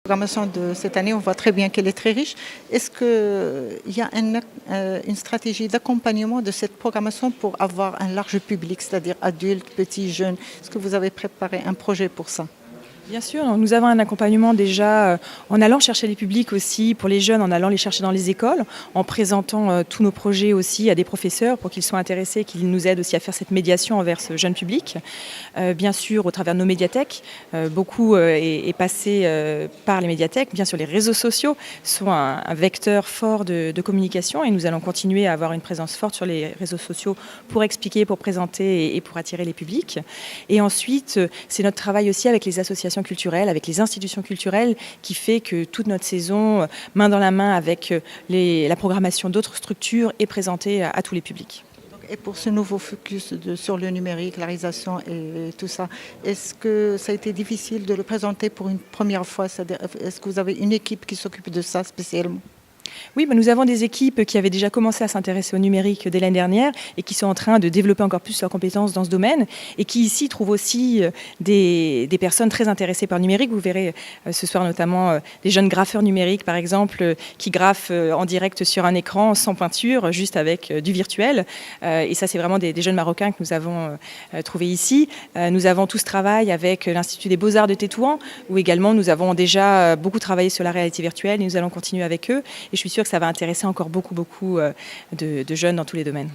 La programmation de cette année, on voit très bien qu'elle est très riche. Est-ce qu'il y a une stratégie d'accompagnement de cette programmation pour avoir un large public, c'est-à-dire adultes, petits, jeunes? Est-ce que vous avez préparé un projet pour ça? Bien sûr, nous avons un accompagnement déjà en allant chercher les publics aussi pour les jeunes, en allant les chercher dans les écoles, en présentant tous nos projets aussi à des professeurs pour qu'ils soient intéressés, qu'ils nous aident aussi à faire cette médiation envers ce jeune public. Bien sûr, au travers de nos médiathèques, beaucoup est passé par les médiathèques. Bien sûr, les réseaux sociaux sont un vecteur fort de communication et nous allons continuer à avoir une présence forte sur les réseaux sociaux pour expliquer, pour présenter et pour attirer les publics. Et ensuite, c'est notre travail aussi avec les associations culturelles, avec les institutions culturelles, qui fait que toute notre saison, main dans la main avec la programmation d'autres structures, est présentée à tous les publics. Et pour ce nouveau focus sur le numérique, la réalisation et tout ça, est-ce que ça a été difficile de le présenter pour une première fois? Est-ce que vous avez une équipe qui s'occupe de ça spécialement? Oui, nous avons des équipes qui avaient déjà commencé à s'intéresser au numérique dès l'année dernière et qui sont en train de développer encore plus leurs compétences dans ce domaine et qui ici trouvent aussi des personnes très intéressées par le numérique. Vous verrez ce soir notamment des jeunes graffeurs numériques par exemple qui graffent en direct sur un écran sans peinture, juste avec du virtuel. Et ça c'est vraiment des jeunes Marocains que nous avons trouvés ici. Nous avons tout ce travail avec l'Institut des Beaux-Arts de Tétouan où également nous avons déjà beaucoup travaillé sur la réalité virtuelle et nous allons continuer avec eux. Et je suis sûre que ça va intéresser encore beaucoup de jeunes dans tous les domaines.